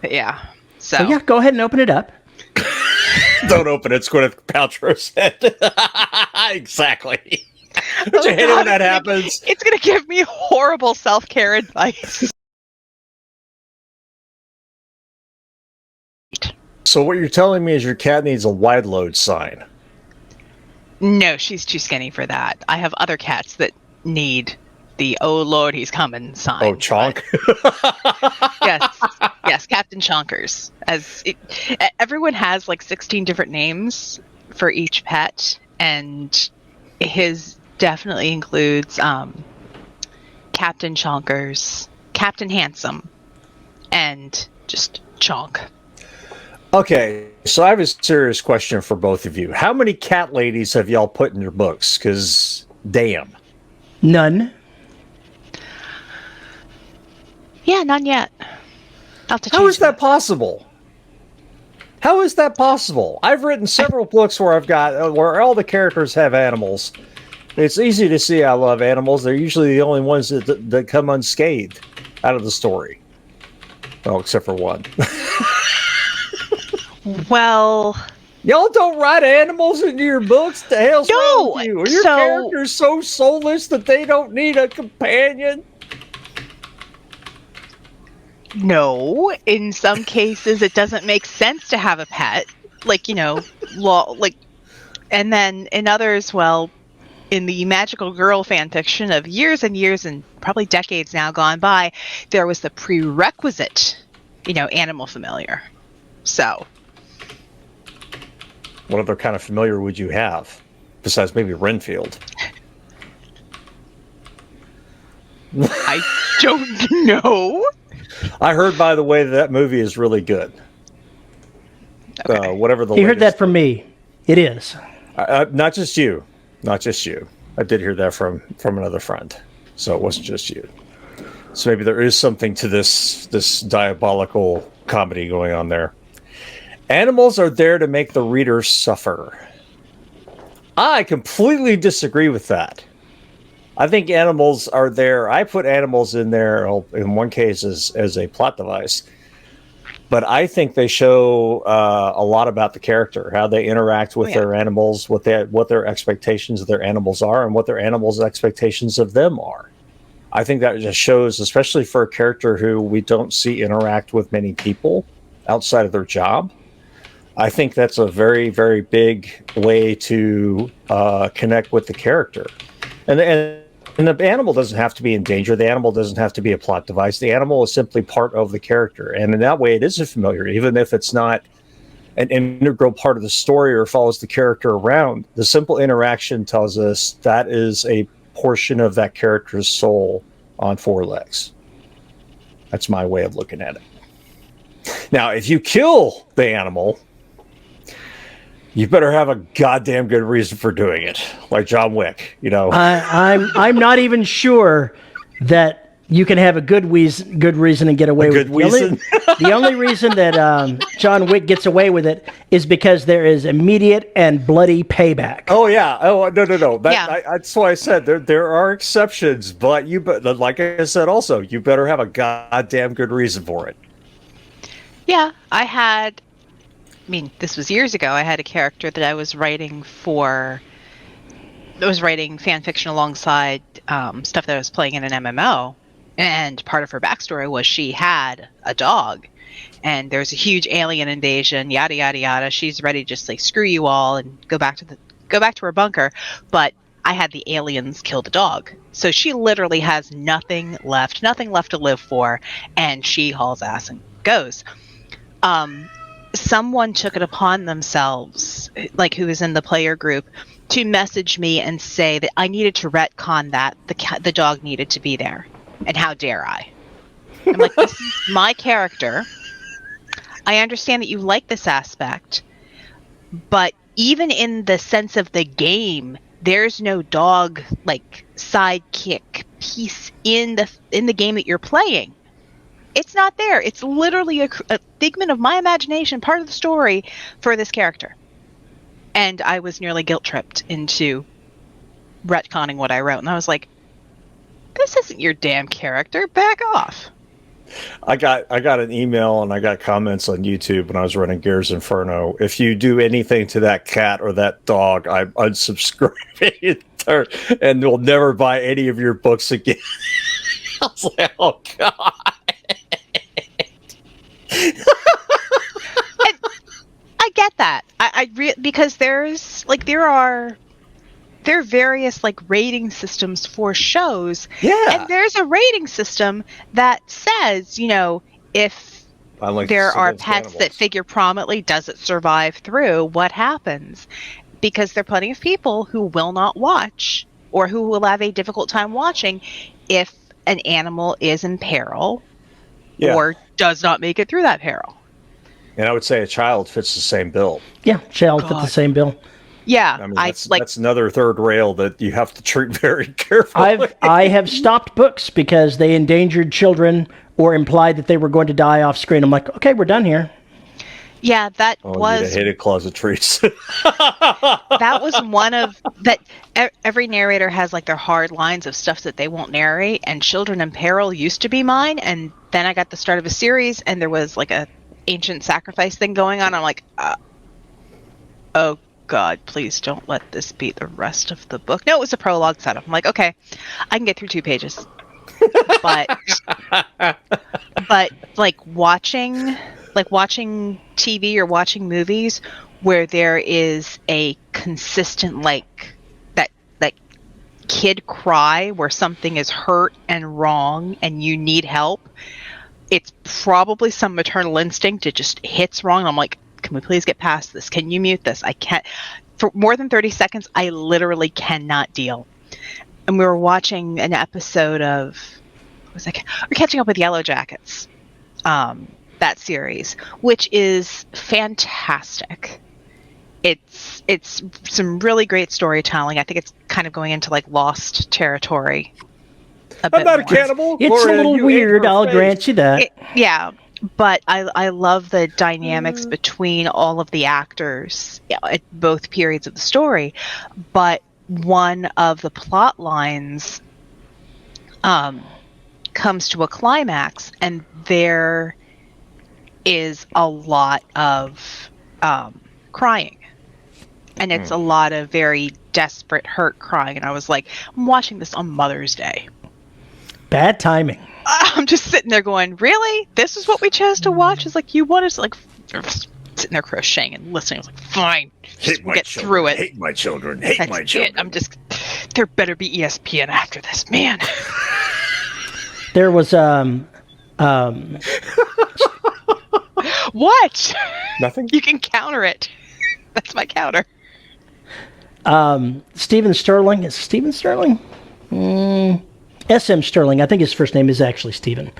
Yeah. So yeah, go ahead and open it up. Don't open it. It's Gwyneth Paltrow said. Exactly. Don't you hate it when that happens? It's going to give me horrible self-care advice. So what you're telling me is your cat needs a wide load sign. No, she's too skinny for that. I have other cats that need the "Oh Lord, he's coming" sign. Oh, Chonk. Yes, Captain Chonkers. Everyone has like 16 different names for each pet, and his definitely includes Captain Chonkers, Captain Handsome, and just Chonk. Okay, so I have a serious question for both of you. How many cat ladies have y'all put in your books? Because, damn. None. Yeah, none yet. How is that possible? How is that possible? I've written several books where where all the characters have animals. It's easy to see I love animals. They're usually the only ones that come unscathed out of the story. Well, except for one. Well, y'all don't write animals into your books. The hell's wrong with you? Are your characters so soulless that they don't need a companion? No, in some cases it doesn't make sense to have a pet, and then in others, well, in the magical girl fan fiction of years and years and probably decades now gone by, there was the prerequisite, animal familiar. So, what other kind of familiar would you have besides maybe Renfield? I don't know. I heard, by the way, that movie is really good. Okay. Whatever the you heard that from me. It is. Not just you. Not just you. I did hear that from another friend. So it wasn't just you. So maybe there is something to this diabolical comedy going on there. Animals are there to make the reader suffer. I completely disagree with that. I think animals are there. I put animals in there in one case as a plot device, but I think they show a lot about the character, how they interact with their animals, what their expectations of their animals are, and what their animals' expectations of them are. I think that just shows, especially for a character who we don't see interact with many people outside of their job. I think that's a very, very big way to connect with the character. And the animal doesn't have to be in danger. The animal doesn't have to be a plot device. The animal is simply part of the character. And in that way, it is a familiar, even if it's not an integral part of the story or follows the character around. The simple interaction tells us that is a portion of that character's soul on four legs. That's my way of looking at it. Now, if you kill the animal, you better have a goddamn good reason for doing it, like John Wick. I'm not even sure that you can have a good reason and get away with it. The only reason that John Wick gets away with it is because there is immediate and bloody payback. Oh yeah. Oh no. That's why I said there are exceptions, but like I said, also you better have a goddamn good reason for it. Yeah, this was years ago. I had a character that I was writing fan fiction alongside stuff that I was playing in an MMO. And part of her backstory was she had a dog. And there's a huge alien invasion, yada, yada, yada. She's ready to just screw you all and go back to her bunker. But I had the aliens kill the dog. So she literally has nothing left to live for. And she hauls ass and goes. Someone took it upon themselves, who was in the player group, to message me and say that I needed to retcon that the dog needed to be there. And how dare I? I'm like, this is my character. I understand that you like this aspect, but even in the sense of the game, there's no dog sidekick piece in the game that you're playing. It's not there. It's literally a figment of my imagination, part of the story for this character. And I was nearly guilt-tripped into retconning what I wrote. And I was like, this isn't your damn character. Back off. I got an email and I got comments on YouTube when I was running Gears Inferno. If you do anything to that cat or that dog, I'm unsubscribing and will never buy any of your books again. I was like, oh god. I get that. Because there are various like rating systems for shows. Yeah. And there's a rating system that says, if there are pets that figure prominently, does it survive through? What happens? Because there are plenty of people who will not watch or who will have a difficult time watching if an animal is in peril or does not make it through that peril. And I would say a child fits the same bill. Yeah, child fits the same bill. Yeah, I mean, that's another third rail that you have to treat very carefully. I have stopped books because they endangered children or implied that they were going to die off screen. I'm like, okay, we're done here. Yeah, I hated closet trees. That was one of that. Every narrator has like their hard lines of stuff that they won't narrate, and Children in Peril used to be mine. And then I got the start of a series, and there was like a ancient sacrifice thing going on. I'm like, oh God, please don't let this be the rest of the book. No, it was a prologue setup. I'm like, okay, I can get through 2 pages. But watching TV or watching movies where there is a consistent that kid cry where something is hurt and wrong and you need help, it's probably some maternal instinct. It just hits wrong. I'm like, can we please get past this? Can you mute this? I can't. For more than 30 seconds, I literally cannot deal. And we were watching an episode of, we're catching up with Yellow Jackets, that series, which is fantastic. It's some really great storytelling. I think it's kind of going into like Lost territory. I'm not a cannibal. It's a little weird. I'll grant you that. Yeah. But I love the dynamics between all of the actors at both periods of the story. But one of the plot lines comes to a climax, and there is a lot of crying. And it's a lot of very desperate, hurt crying. And I was like, I'm watching this on Mother's Day. Bad timing. I'm just sitting there going, really? This is what we chose to watch? It's like, you want us like sitting there crocheting and listening. I was like, fine, just get through it. Hate my children. Hate my children. There better be ESPN after this, man. There was What? Nothing. You can counter it. That's my counter. Stephen Sterling. Is it Stephen Sterling? S.M. Sterling, I think his first name is actually Stephen,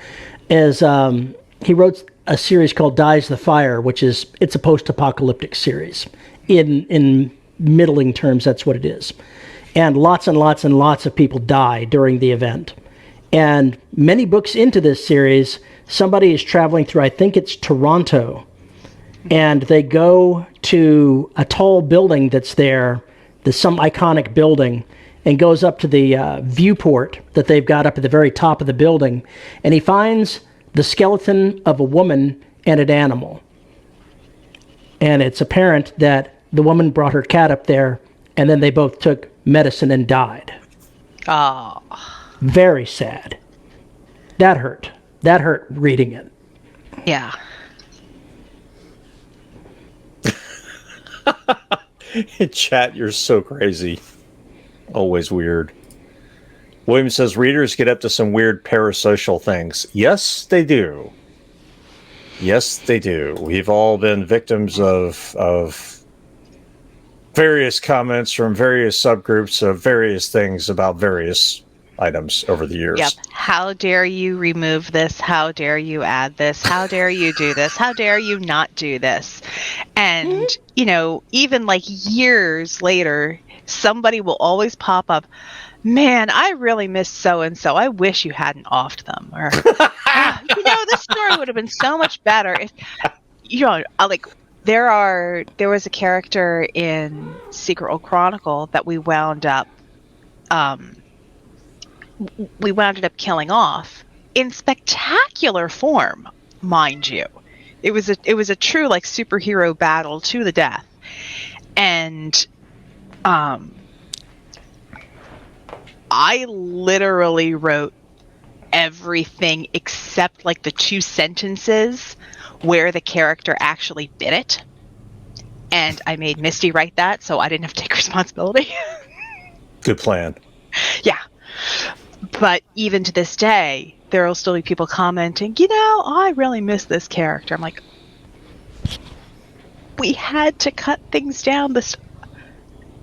he wrote a series called Dies the Fire, it's a post-apocalyptic series. In middling terms, that's what it is. And lots and lots and lots of people die during the event. And many books into this series, somebody is traveling through, I think it's Toronto, and they go to a tall building that's there, some iconic building, and goes up to the viewport that they've got up at the very top of the building, and he finds the skeleton of a woman and an animal. And it's apparent that the woman brought her cat up there, and then they both took medicine and died. Oh. Very sad. That hurt. That hurt reading it. Yeah. Chat, you're so crazy. Always weird. William says readers get up to some weird parasocial things. Yes, they do. Yes, they do. We've all been victims of various comments from various subgroups of various things about various items over the years. Yep. How dare you remove this? How dare you add this? How dare you do this? How dare you not do this? And, even like years later, somebody will always pop up, man, I really miss so-and-so. I wish you hadn't offed them. Or, this story would have been so much better if, there was a character in Secret Old Chronicle that we wound up killing off in spectacular form, mind you. It was a true like superhero battle to the death. And I literally wrote everything except like the 2 sentences where the character actually bit it. And I made Misty write that, so I didn't have to take responsibility. Good plan. Yeah. But even to this day, there will still be people commenting, I really miss this character. I'm like, we had to cut things down.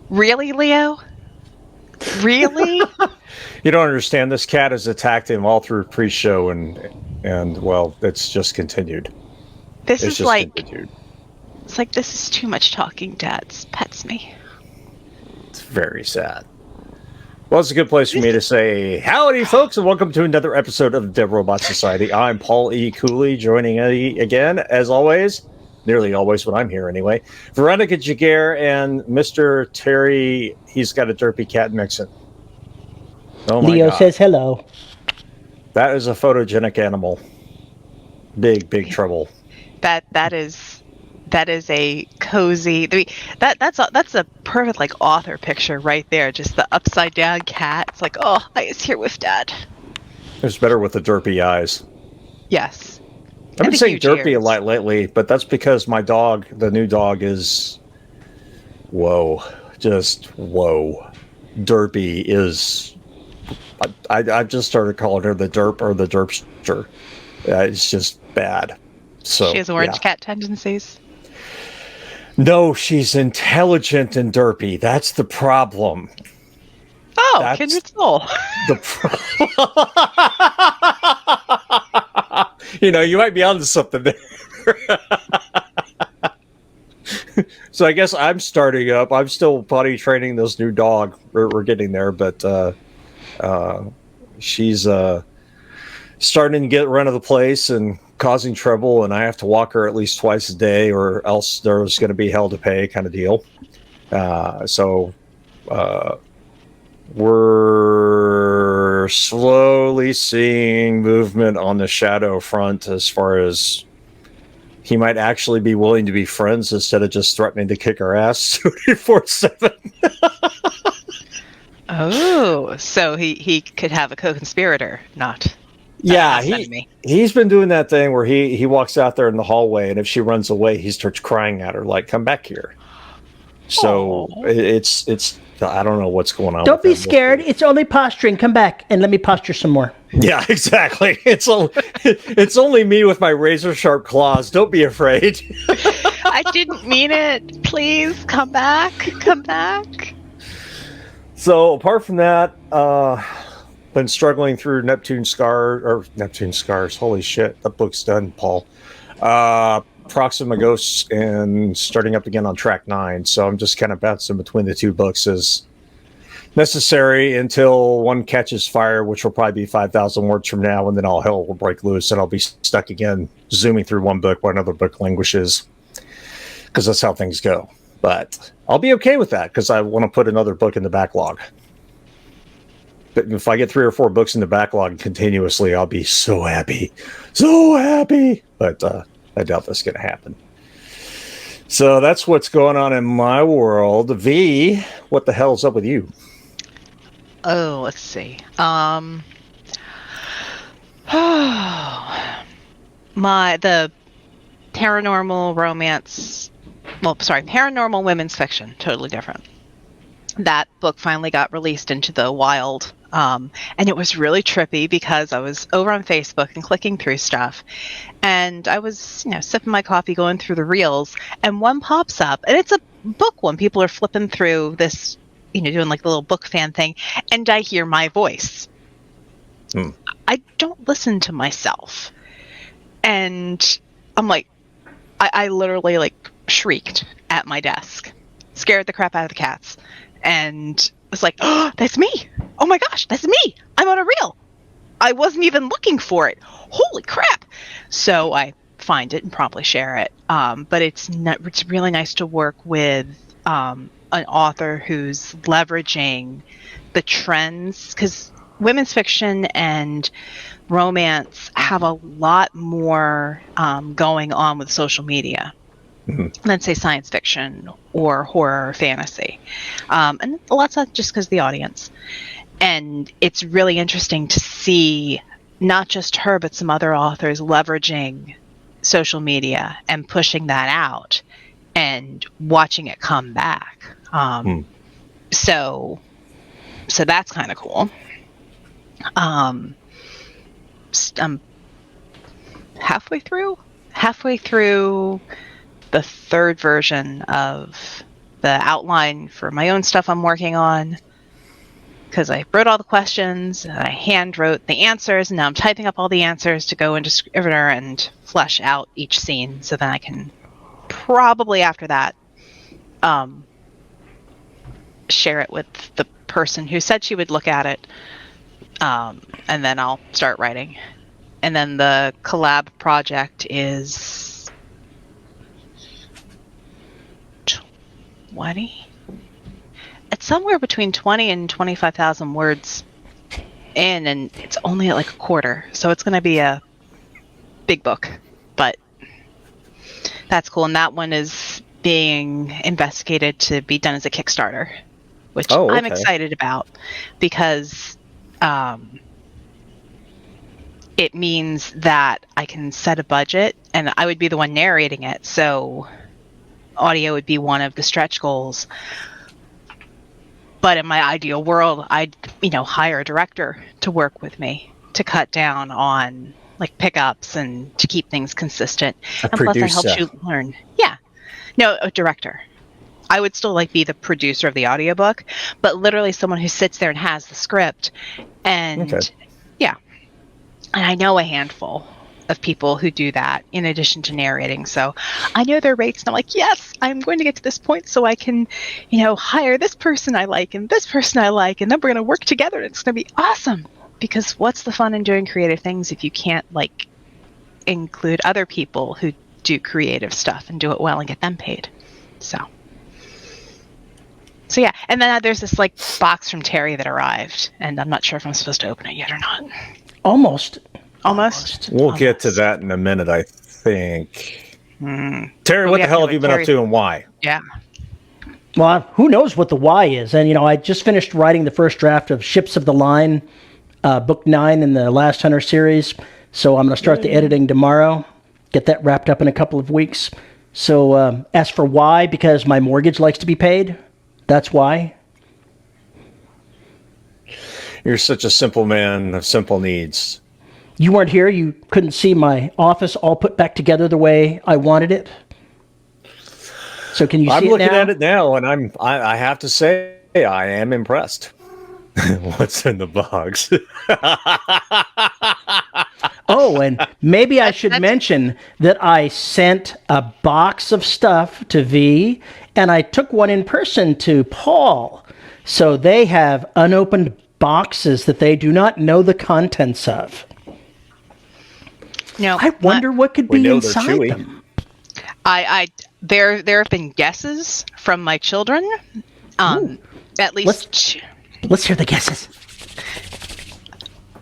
Really, Leo? Really? You don't understand. This cat has attacked him all through pre-show, and well, it's just continued. Continued. It's like, this is too much talking. Dad's pets me. It's very sad. Well, it's a good place for me to say howdy, folks, and welcome to another episode of the Dead Robot Society. I'm Paul E. Cooley, joining me again, as always, nearly always when I'm here anyway, Veronica Jaguar and Mr. Terry, he's got a derpy cat mixin'. Oh my Leo God. says hello. That is a photogenic animal. Big trouble. That is a cozy. That's a perfect like author picture right there. Just the upside down cat. It's like, oh, I was here with Dad. It's better with the derpy eyes. Yes. I've been saying derpy a lot lately, but that's because my dog, the new dog, is just whoa. Derpy is. I just started calling her the derp or the derpster. It's just bad. So she has orange cat tendencies. No, she's intelligent and derpy. That's the problem. Oh, kindred soul. You might be onto something there. So I guess I'm starting up. I'm still potty training this new dog. We're getting there, but she's starting to get run of the place and causing trouble, and I have to walk her at least twice a day, or else there's going to be hell to pay, kind of deal. So we're slowly seeing movement on the shadow front as far as he might actually be willing to be friends instead of just threatening to kick our ass 24/7. Oh, so he could have a co-conspirator, not. Yeah, he's been doing that thing where he walks out there in the hallway, and if she runs away, he starts crying at her like, "Come back here." So it's I don't know what's going on. Don't be scared. It's only posturing. Come back and let me posture some more. Yeah, exactly. It's only me with my razor sharp claws. Don't be afraid. I didn't mean it. Please come back. Come back. So apart from that, been struggling through Neptune Scars. Holy shit, that book's done, Paul. Proxima Ghosts and starting up again on track 9. So I'm just kind of bouncing between the 2 books as necessary until one catches fire, which will probably be 5,000 words from now, and then all hell will break loose, and I'll be stuck again, zooming through one book while another book languishes, because that's how things go. But I'll be okay with that, because I want to put another book in the backlog. But if I get 3 or 4 books in the backlog continuously, I'll be so happy. So happy! But I doubt that's going to happen. So that's what's going on in my world. V, what the hell's up with you? Oh, let's see. The paranormal romance. Paranormal women's fiction. Totally different. That book finally got released into the wild. And it was really trippy because I was over on Facebook and clicking through stuff, and I was, sipping my coffee, going through the reels, and one pops up, and it's a book one. People are flipping through this, doing like the little book fan thing, and I hear my voice. I don't listen to myself. And I'm like, I literally like shrieked at my desk, scared the crap out of the cats, and was like, oh, that's me. Oh my gosh, that's me. I'm on a reel. I wasn't even looking for it. Holy crap. So I find it and promptly share it. But it's really nice to work with an author who's leveraging the trends, because women's fiction and romance have a lot more going on with social media than, say, science fiction or horror or fantasy. And a lot's not just because of the audience. And it's really interesting to see not just her, but some other authors leveraging social media and pushing that out and watching it come back. So that's kind of cool. I'm halfway through the third version of the outline for my own stuff I'm working on, because I wrote all the questions and I hand wrote the answers, and now I'm typing up all the answers to go into Scrivener and flesh out each scene, so then I can probably after that share it with the person who said she would look at it, and then I'll start writing. And then the collab project is 20? It's somewhere between 20 and 25,000 words in, and it's only at like a quarter, so it's going to be a big book, but that's cool. And that one is being investigated to be done as a Kickstarter, which I'm excited about, because it means that I can set a budget and I would be the one narrating it, so audio would be one of the stretch goals. But in my ideal world, I'd hire a director to work with me to cut down on like pickups and to keep things consistent. And plus, I help you learn. Yeah, no, a director. I would still be the producer of the audiobook, but literally someone who sits there and has the script. And yeah, and I know a handful of people who do that in addition to narrating, so I know their rates, and I'm like, yes, I'm going to get to this point so I can hire this person I like and this person I like, and then we're going to work together and it's going to be awesome. Because what's the fun in doing creative things if you can't include other people who do creative stuff and do it well and get them paid? So yeah, and then there's this box from Terry that arrived, and I'm not sure if I'm supposed to open it yet or not. Almost. We'll get to that in a minute, I think. Terry, what the hell have you been up to and why? Yeah. Well, who knows what the why is? And, I just finished writing the first draft of Ships of the Line, book 9 in the Last Hunter series. So I'm going to start the editing tomorrow, get that wrapped up in a couple of weeks. So as for why, because my mortgage likes to be paid, that's why. You're such a simple man of simple needs. You weren't here. You couldn't see my office all put back together the way I wanted it. So can you see it now? I'm looking at it now, and I have to say I am impressed. What's in the box? Oh, and maybe I should mention that I sent a box of stuff to V, and I took one in person to Paul. So they have unopened boxes that they do not know the contents of. No, I wonder what could be inside them. There have been guesses from my children. At least. Let's hear the guesses.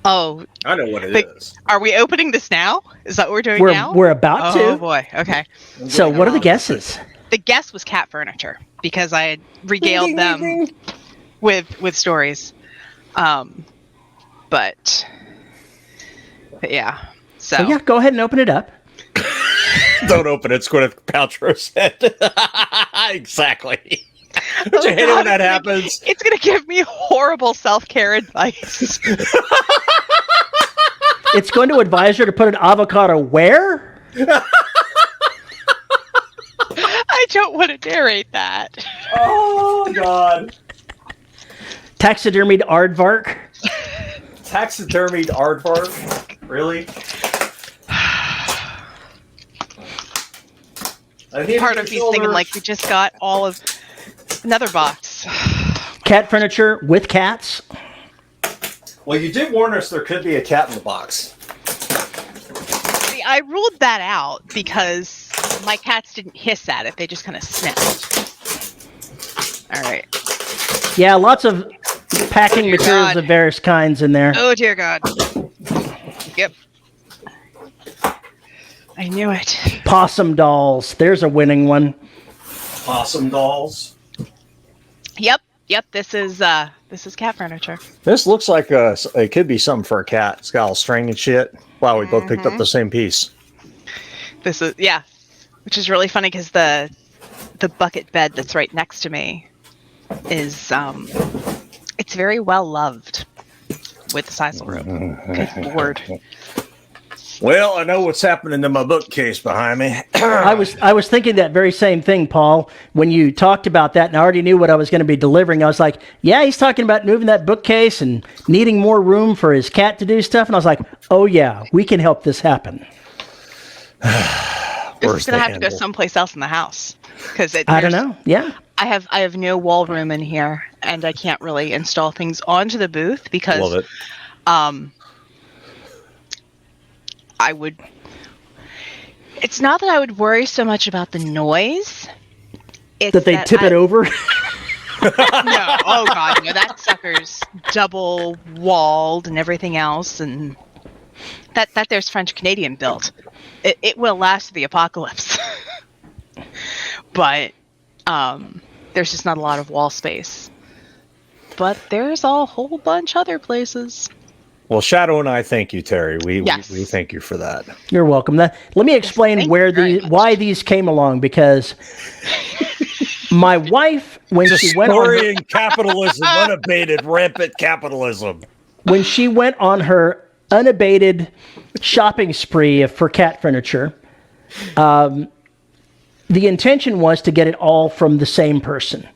Oh, I know what it is. Are we opening this now? Is that what we're doing now? We're about to. Oh boy. Okay. So what are the guesses? The guess was cat furniture, because I had regaled them with stories. But yeah. So yeah, go ahead and open it up. Don't open it, Gwyneth Paltrow said. Exactly. Don't you hate it when that happens? It's going to give me horrible self-care advice. It's going to advise her to put an avocado where? I don't want to narrate that. Oh, God. Taxidermied aardvark? Taxidermied aardvark? Really? Part of he's thinking we just got all of another box. Cat furniture with cats? Well, you did warn us there could be a cat in the box. See, I ruled that out because my cats didn't hiss at it. They just kind of sniffed. All right. Yeah, lots of packing materials of various kinds in there. Oh, dear God. Yep. I knew it. Possum dolls. There's a winning one. Possum dolls. Yep. This is cat furniture. This looks like it could be something for a cat. It's got all string and shit. Wow, we both picked up the same piece. This is which is really funny because the bucket bed that's right next to me is it's very well loved with the sisal room. Good Lord. Well, I know what's happening to my bookcase behind me. I was thinking that very same thing, Paul, when you talked about that, and I already knew what I was going to be delivering. I was like, yeah, he's talking about moving that bookcase and needing more room for his cat to do stuff. And I was like, oh, yeah, we can help this happen. This is going to have to go someplace else in the house. I don't know. Yeah. I have no wall room in here, and I can't really install things onto the booth because Love it. It's not that I would worry so much about the noise. It's that they tip it over? No, oh God, no, that sucker's double walled and everything else, and that there's French Canadian built. It will last the apocalypse. But there's just not a lot of wall space. But there's a whole bunch other places. Well, Shadow and I thank you, Terry. We thank you for that. You're welcome. Let me explain why these came along, because my wife, when she went on capitalism, unabated, rampant capitalism. When she went on her unabated shopping spree for cat furniture, the intention was to get it all from the same person.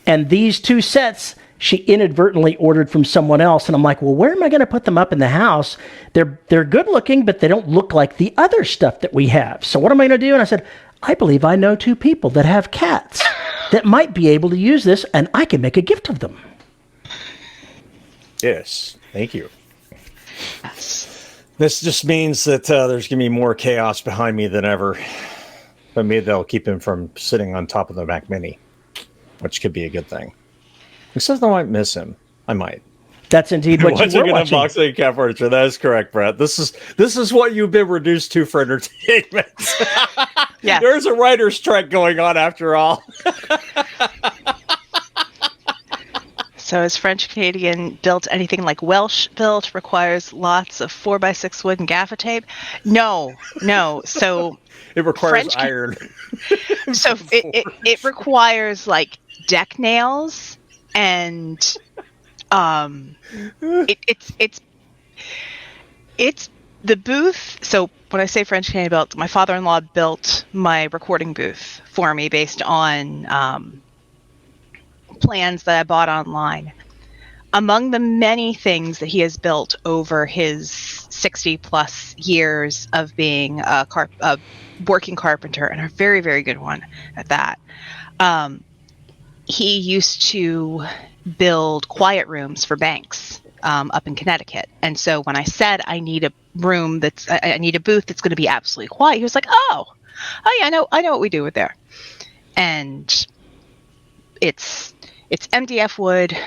And these two sets she inadvertently ordered from someone else. And I'm like, well, where am I going to put them up in the house? They're good looking, but they don't look like the other stuff that we have. So what am I going to do? And I said, I believe I know two people that have cats that might be able to use this, and I can make a gift of them. Yes. Thank you. This just means that there's going to be more chaos behind me than ever. But maybe they'll keep him from sitting on top of the Mac Mini, which could be a good thing. Except I might miss him. I might. That's indeed what you were watching. Unboxing cat furniture. That is correct, Brett. This is what you've been reduced to for entertainment. Yeah. There's a writer's strike going on after all. So is French Canadian built anything like Welsh built? Requires lots of 4x6 wood and gaffer tape? No. So it requires iron. So it requires like deck nails. And it's the booth. So when I say French Canadian built, my father-in-law built my recording booth for me based on plans that I bought online. Among the many things that he has built over his 60 plus years of being a working carpenter, and a very, very good one at that, he used to build quiet rooms for banks up in Connecticut. And so when I said I need a booth that's going to be absolutely quiet, he was like, oh yeah, I know what we do with there. And it's MDF wood,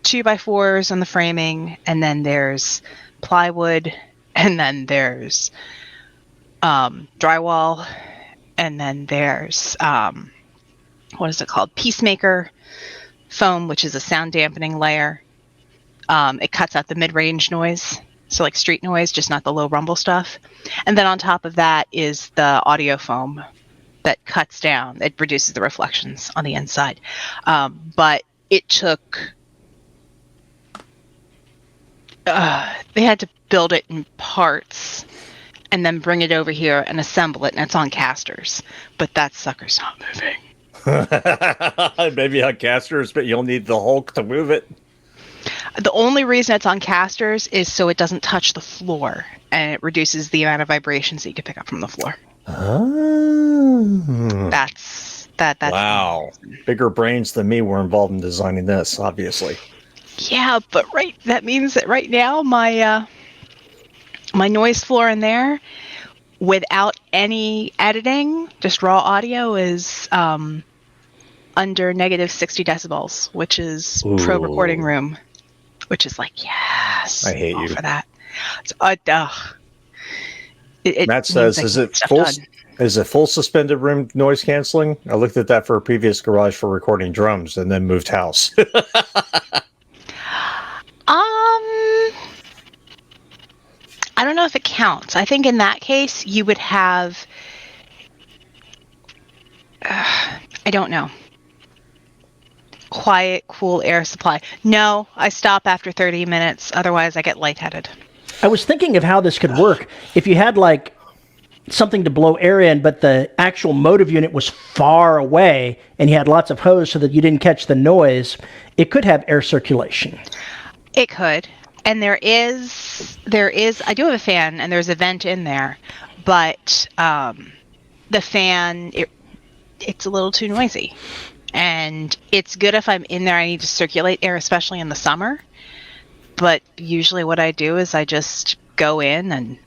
2x4s on the framing, and then there's plywood, and then there's drywall, and then there's what is it called? Peacemaker foam, which is a sound dampening layer. It cuts out the mid-range noise, so like street noise, just not the low rumble stuff. And then on top of that is the audio foam that cuts down. It reduces the reflections on the inside. But it took... they had to build it in parts and then bring it over here and assemble it, and it's on casters. But that sucker's not moving. Maybe on casters, but you'll need the Hulk to move it. The only reason it's on casters is so it doesn't touch the floor, and it reduces the amount of vibrations that you can pick up from the floor. Oh. That's wow. Bigger brains than me were involved in designing this, obviously. Yeah, but that means that right now my noise floor in there, without any editing, just raw audio, is under negative 60 decibels, which is pro recording room, which is like, yes. I hate you for that. So, Matt says, is it full suspended room noise canceling? I looked at that for a previous garage for recording drums and then moved house. I don't know if it counts. I think in that case you would have I don't know. Quiet, cool air supply. No, I stop after 30 minutes. Otherwise, I get lightheaded. I was thinking of how this could work. If you had like something to blow air in, but the actual motive unit was far away and you had lots of hose so that you didn't catch the noise, it could have air circulation. It could. And there is, I do have a fan and there's a vent in there, but the fan, it's a little too noisy. And it's good if I'm in there, I need to circulate air, especially in the summer. But usually what I do is I just go in and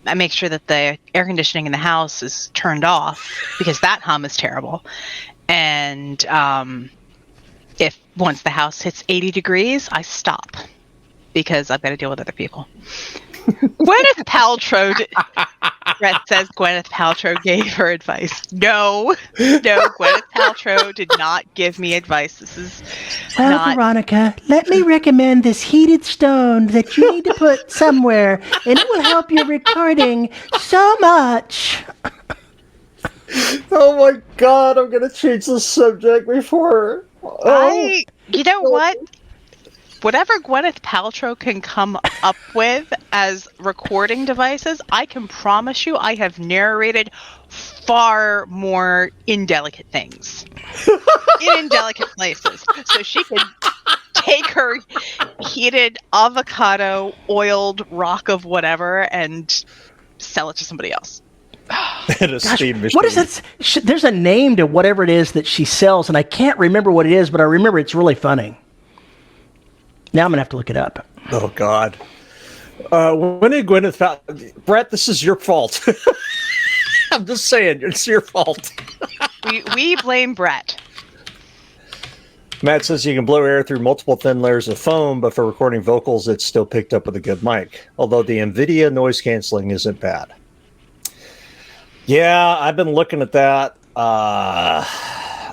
I make sure that the air conditioning in the house is turned off because that hum is terrible. And if once the house hits 80 degrees, I stop because I've got to deal with other people. Gwyneth Paltrow, Brett says Gwyneth Paltrow gave her advice. No, Gwyneth Paltrow did not give me advice. This is Veronica, let me recommend this heated stone that you need to put somewhere, and it will help your recording so much. Oh my God, I'm going to change the subject before. You know what? Whatever Gwyneth Paltrow can come up with as recording devices, I can promise you I have narrated far more indelicate things in indelicate places. So she can take her heated avocado oiled rock of whatever and sell it to somebody else. Steam machine. What is that? There's a name to whatever it is that she sells, and I can't remember what it is, but I remember it's really funny. Now I'm going to have to look it up. Oh, God. When did Gwyneth Brett, this is your fault. I'm just saying, it's your fault. we blame Brett. Matt says you can blow air through multiple thin layers of foam, but for recording vocals, it's still picked up with a good mic. Although the NVIDIA noise canceling isn't bad. Yeah, I've been looking at that.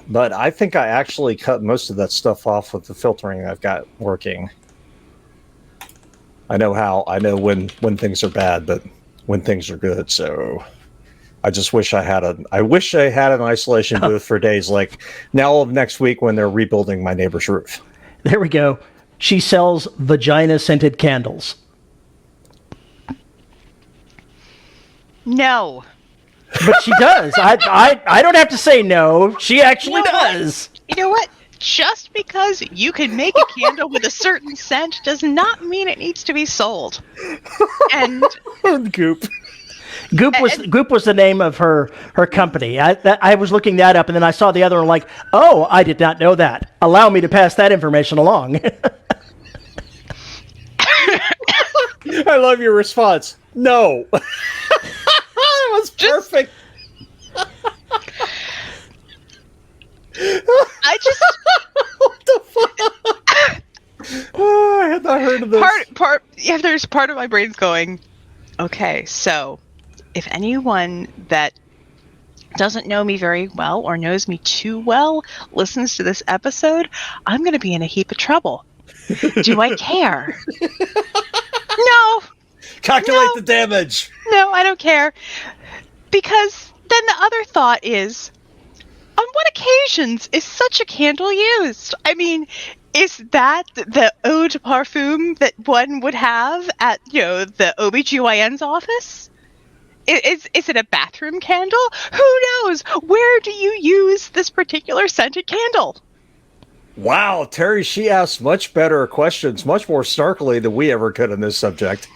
But I think I actually cut most of that stuff off with the filtering I've got working. I know when things are bad, but when things are good. So I just wish I had an isolation booth for days like now of next week when they're rebuilding my neighbor's roof. There we go. She sells vagina scented candles. No. But she does. I don't have to say no. She actually does. You know what? Just because you can make a candle with a certain scent does not mean it needs to be sold. And Goop. Goop was the name of her company. I was looking that up, and then I saw the other one like, oh, I did not know that. Allow me to pass that information along. I love your response. No. That was perfect. What the fuck? Oh, I had not heard of this. There's part of my brain's going, okay, so if anyone that doesn't know me very well or knows me too well listens to this episode, I'm going to be in a heap of trouble. Do I care? No. Calculate the damage. No, I don't care. Because then the other thought is, on what occasions is such a candle used? I mean, is that the eau de parfum that one would have at, the OBGYN's office? Is it a bathroom candle? Who knows? Where do you use this particular scented candle? Wow, Terry, she asks much better questions, much more snarkily than we ever could on this subject.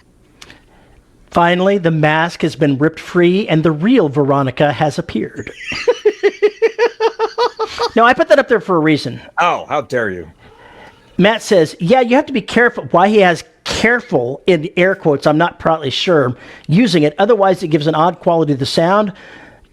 Finally, the mask has been ripped free and the real Veronica has appeared. No, I put that up there for a reason. Oh, how dare you. Matt says, yeah, you have to be careful. Why he has careful in air quotes, I'm not probably sure, using it. Otherwise, it gives an odd quality to the sound.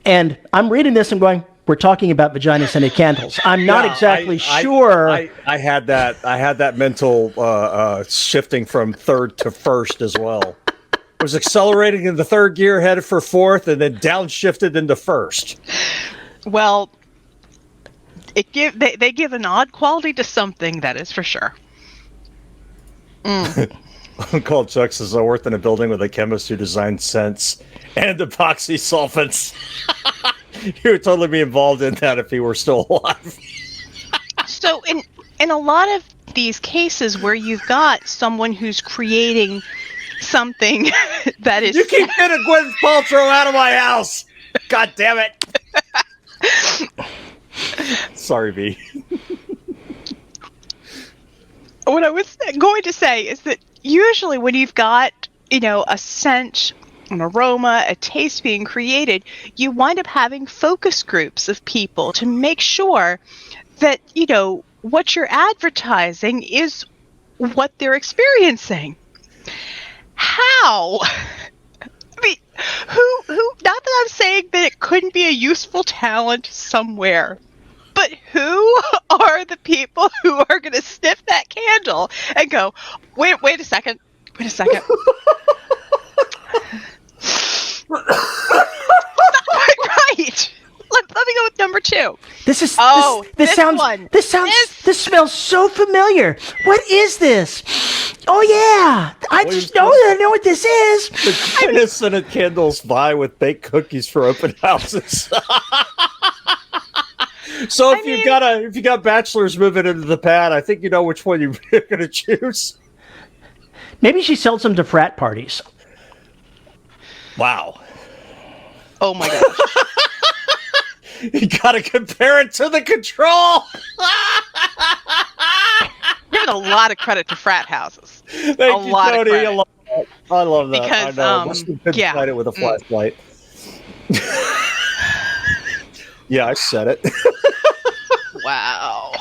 And I'm reading this and going, we're talking about vagina-scented candles. I'm not exactly sure. I had that mental shifting from third to first as well. I was accelerating in the third gear, headed for fourth, and then downshifted into first. Well, they give an odd quality to something, that is for sure. Uncle Chuck says, I worked in a building with a chemist who designed scents and epoxy solvents. He would totally be involved in that if he were still alive. So in a lot of these cases where you've got someone who's creating something that is... You keep getting Gwyneth Paltrow out of my house! God damn it! Sorry, V. What I was going to say is that usually when you've got, a scent, an aroma, a taste being created, you wind up having focus groups of people to make sure that, what you're advertising is what they're experiencing. How? I mean, who, not that I'm saying that it couldn't be a useful talent somewhere, but who are the people who are going to sniff that candle and go, wait a second. Not quite right. Let me go with number 2. This smells so familiar. What is this? Oh yeah, I know what this is. The Senate candles buy with baked cookies for open houses. So if you got bachelors moving into the pad, I think you know which one you're going to choose. Maybe she sells them to frat parties. Wow. Oh my gosh. You gotta compare it to the control. Giving a lot of credit to frat houses. Thank you, Tony. I love that. Because, I know. Light it with a flashlight. Yeah, I said it. Wow.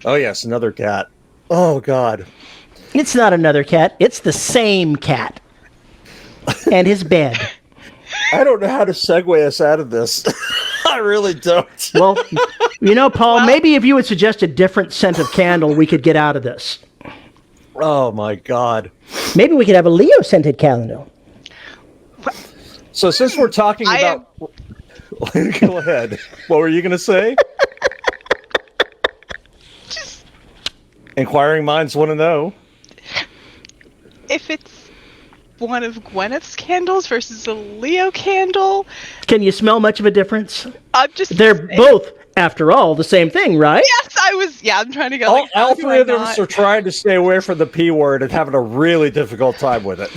Oh yes, another cat. Oh God. It's not another cat. It's the same cat. And his bed. I don't know how to segue us out of this. I really don't. Well, Paul, maybe if you would suggest a different scent of candle, we could get out of this. Oh, my God. Maybe we could have a Leo-scented candle. So since we're talking about... Go ahead. What were you going to say? Inquiring minds want to know. If it's one of Gwyneth's candles versus a Leo candle. Can you smell much of a difference? They're both, after all, the same thing, right? Yes, I'm trying to go. All three of us are trying to stay away from the P word and having a really difficult time with it.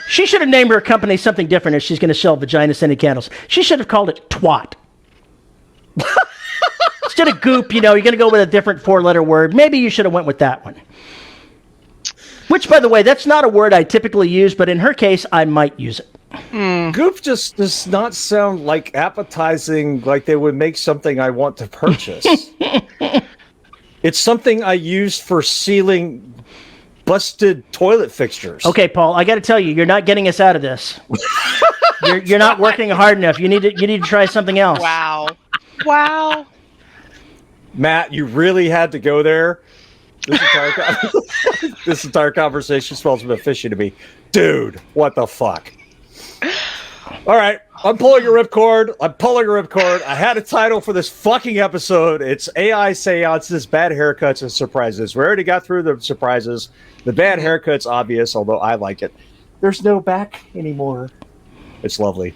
She should have named her company something different if she's going to sell vagina-scented candles. She should have called it Twat. Instead of Goop, you're going to go with a different 4-letter word. Maybe you should have went with that one. Which, by the way, that's not a word I typically use, but in her case, I might use it. Goop just does not sound like appetizing, like they would make something I want to purchase. It's something I use for sealing busted toilet fixtures. Okay, Paul, I got to tell you, you're not getting us out of this. You're not working hard enough. You need to try something else. Wow. Matt, you really had to go there. This entire conversation smells a bit fishy to me. Dude, what the fuck? All right, I'm pulling a ripcord. I had a title for this fucking episode. It's AI Seances, Bad Haircuts, and Surprises. We already got through the surprises. The bad haircut's obvious, although I like it. There's no back anymore. It's lovely.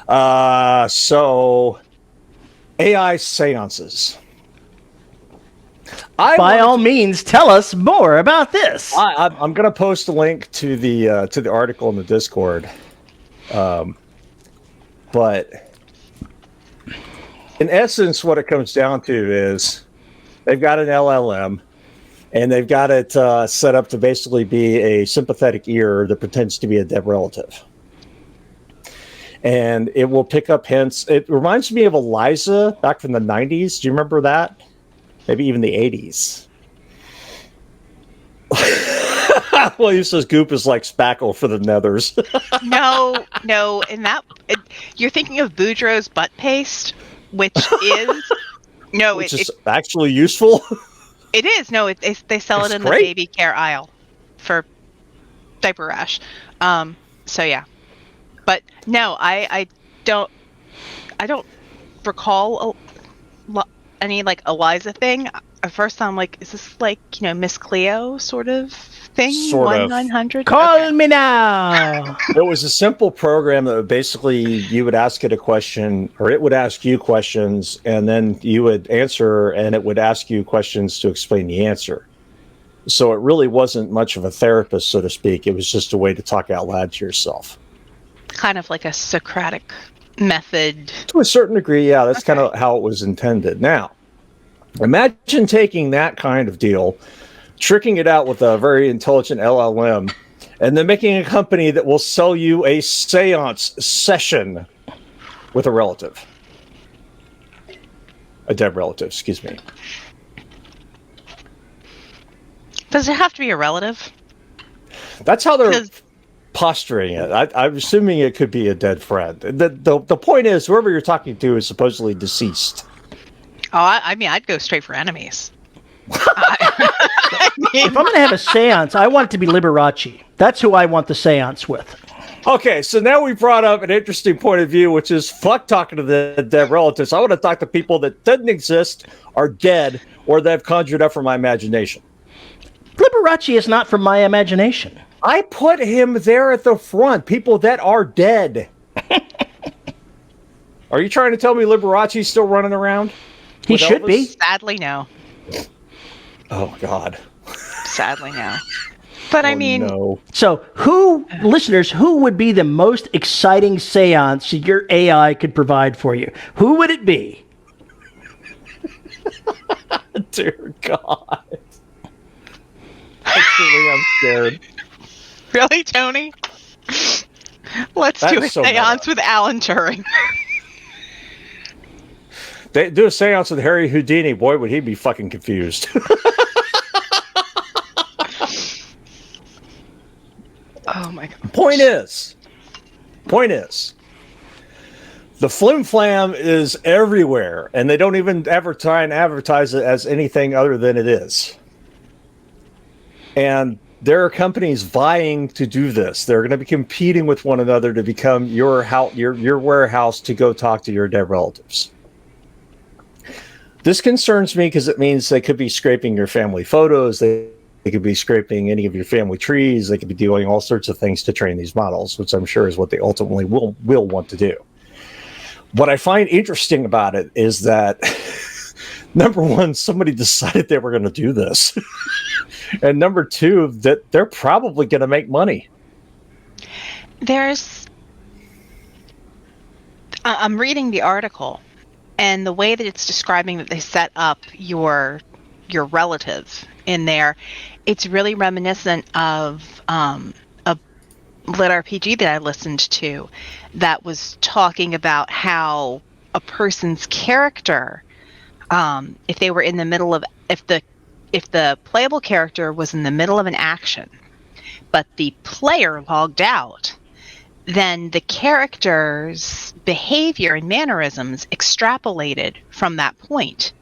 So, AI Seances. By all means, tell us more about this. I'm going to post a link to the article in the Discord. But in essence, what it comes down to is they've got an LLM, and they've got it set up to basically be a sympathetic ear that pretends to be a dead relative. And it will pick up hints. It reminds me of Eliza back from the 90s. Do you remember that? Maybe even the 80s. Well, he says Goop is like spackle for the nethers. No, and You're thinking of Boudreaux's butt paste, which is which is actually useful. It is. No, they sell it in great. the baby care aisle for diaper rash. So yeah, but no, I don't recall any like Eliza thing. At first, I'm like, is this like Miss Cleo sort of thing? Sort of. 1-900. Call me now. It was a simple program that basically you would ask it a question, or it would ask you questions, and then you would answer, and it would ask you questions to explain the answer. So it really wasn't much of a therapist, so to speak. It was just a way to talk out loud to yourself. Kind of like a Socratic method. To a certain degree, yeah, that's kind of how it was intended. Now, imagine taking that kind of deal, tricking it out with a very intelligent LLM, and then making a company that will sell you a seance session with a relative. A dead relative, excuse me. Does it have to be a relative? That's how they're posturing it. I'm assuming it could be a dead friend. The point is, whoever you're talking to is supposedly deceased. Oh, I mean, I'd go straight for enemies. If I'm going to have a seance, I want it to be Liberace. That's who I want the seance with. Okay, so now we brought up an interesting point of view, which is fuck talking to the dead relatives. I want to talk to people that didn't exist, are dead, or that I've conjured up from my imagination. Liberace is not from my imagination. I put him there at the front. People that are dead. Are you trying to tell me Liberace's still running around? He should Elvis? be. Sadly, no. Oh, God. Sadly, no. But I mean... No. So listeners, who would be the most exciting seance your AI could provide for you? Who would it be? Dear God. Actually, I'm scared. Really, Tony? Let's do a seance with Alan Turing. They do a seance with Harry Houdini. Boy, would he be fucking confused. Oh my God. Point is, the flim flam is everywhere, and they don't even ever try and advertise it as anything other than it is. And there are companies vying to do this. They're going to be competing with one another to become your warehouse to go talk to your dead relatives. This concerns me because it means they could be scraping your family photos. They could be scraping any of your family trees. They could be doing all sorts of things to train these models, which I'm sure is what they ultimately will want to do. What I find interesting about it is that, number one, somebody decided they were going to do this. And number two, that they're probably going to make money. I'm reading the article, and the way that it's describing that they set up your relative in there, it's really reminiscent of a lit RPG that I listened to that was talking about how a person's character, if they were in the middle of, if the playable character was in the middle of an action, but the player logged out, then the character's behavior and mannerisms extrapolated from that point.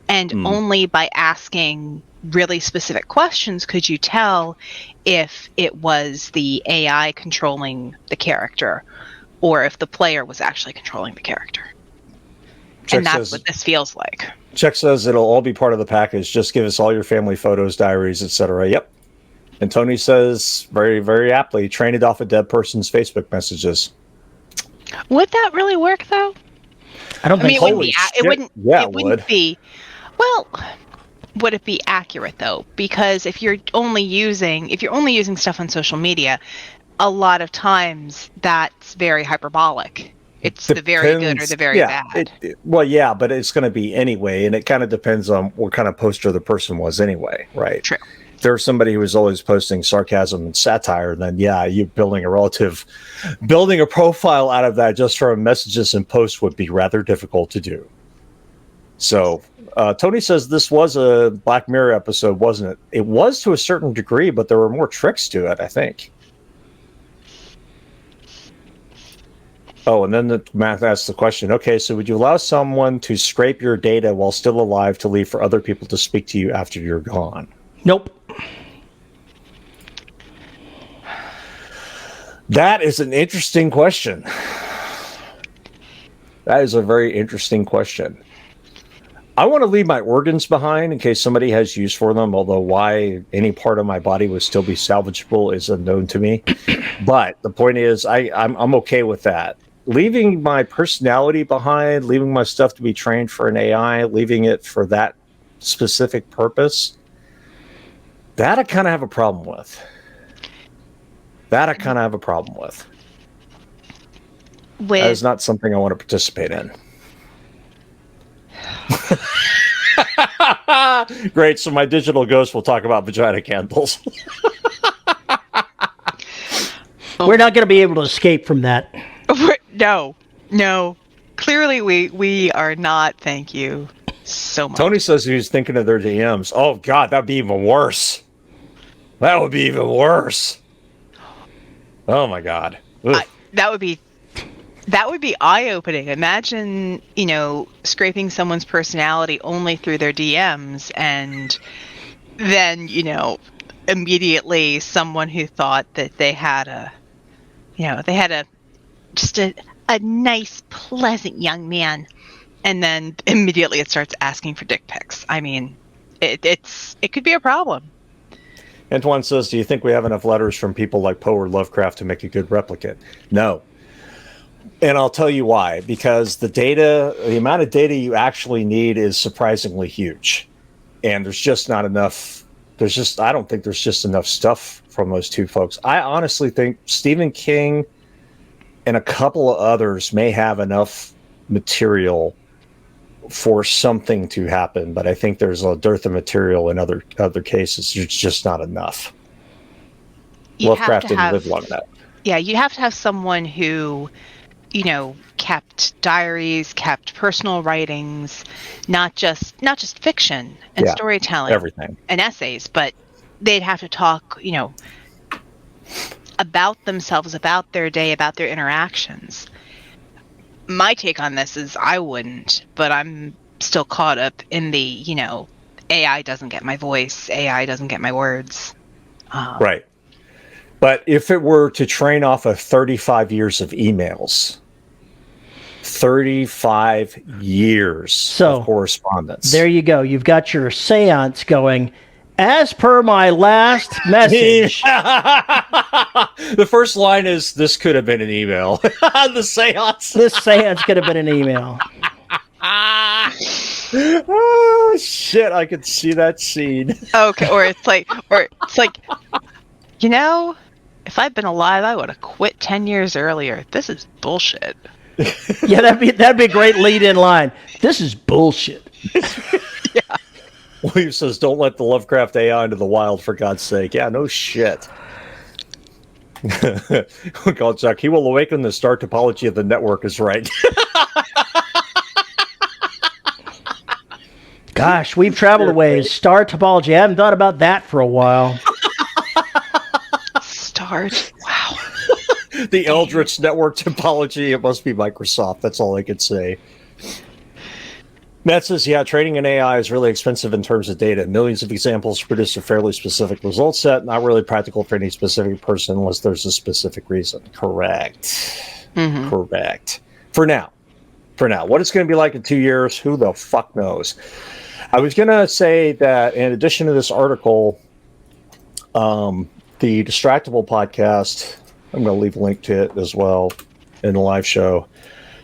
And only by asking really specific questions could you tell if it was the AI controlling the character or if the player was actually controlling the character. And that's what this feels like. Chuck says it'll all be part of the package. Just give us all your family photos, diaries, etc. Yep. And Tony says, very, very aptly, train it off a dead person's Facebook messages. Would that really work, though? I don't think it wouldn't be. Well, would it be accurate though? Because if you're only using stuff on social media, a lot of times that's very hyperbolic. It's the very good or the very bad. But it's going to be anyway, and it kind of depends on what kind of poster the person was anyway, right? True. If there's somebody who is always posting sarcasm and satire, then you building a profile out of that just from messages and posts would be rather difficult to do. So Tony says this was a Black Mirror episode, wasn't it? It was to a certain degree, but there were more tricks to it, I think. Oh, and then the math asks the question, okay, so would you allow someone to scrape your data while still alive to leave for other people to speak to you after you're gone? Nope. That is an interesting question. That is a very interesting question. I want to leave my organs behind in case somebody has use for them, although why any part of my body would still be salvageable is unknown to me. But the point is, I'm okay with that. Leaving my personality behind, leaving my stuff to be trained for an AI, leaving it for that specific purpose, that I kind of have a problem with. That is not something I want to participate in. Great, so my digital ghost will talk about vagina candles. We're not going to be able to escape from that. No. Clearly, we are not. Thank you so much. Tony says he was thinking of their DMs. Oh, God, that'd be even worse. That would be even worse. Oh, my God. That would be eye-opening. Imagine, scraping someone's personality only through their DMs, and then, immediately someone who thought that they had a nice, pleasant young man, and then immediately it starts asking for dick pics. I mean, it could be a problem. Antoine says, do you think we have enough letters from people like Poe or Lovecraft to make a good replicant? No. And I'll tell you why. Because the amount of data you actually need is surprisingly huge. And there's just not enough. I don't think there's just enough stuff from those two folks. I honestly think Stephen King and a couple of others may have enough material for something to happen, but I think there's a dearth of material in other cases. It's just not enough. Lovecraft didn't live long enough. Yeah, you have to have someone who, kept diaries, kept personal writings, not just fiction and storytelling, everything, and essays, but they'd have to talk, about themselves, about their day, about their interactions. My take on this is I wouldn't, but I'm still caught up in the, AI doesn't get my voice, AI doesn't get my words. Right. But if it were to train off of 35 years of emails, 35 years of correspondence. There you go. You've got your seance going. As per my last message. The first line is, this could have been an email. The seance. This seance could have been an email. Oh, shit. I could see that scene. Okay. Or it's like, if I'd been alive, I would have quit 10 years earlier. This is bullshit. Yeah, that'd be a great lead-in line. This is bullshit. Yeah. William says, don't let the Lovecraft AI into the wild, for God's sake. Yeah, no shit. God, Chuck, he will awaken the star topology of the network is right. Gosh, we've traveled a ways. Star topology. I haven't thought about that for a while. Wow. The Eldritch network topology. It must be Microsoft. That's all I could say. Matt says, yeah, training an AI is really expensive in terms of data. Millions of examples produce a fairly specific result set. Not really practical for any specific person unless there's a specific reason. Correct. Mm-hmm. Correct. For now. What it's going to be like in 2 years, who the fuck knows? I was going to say that in addition to this article, the Distractable podcast, I'm going to leave a link to it as well in the live show,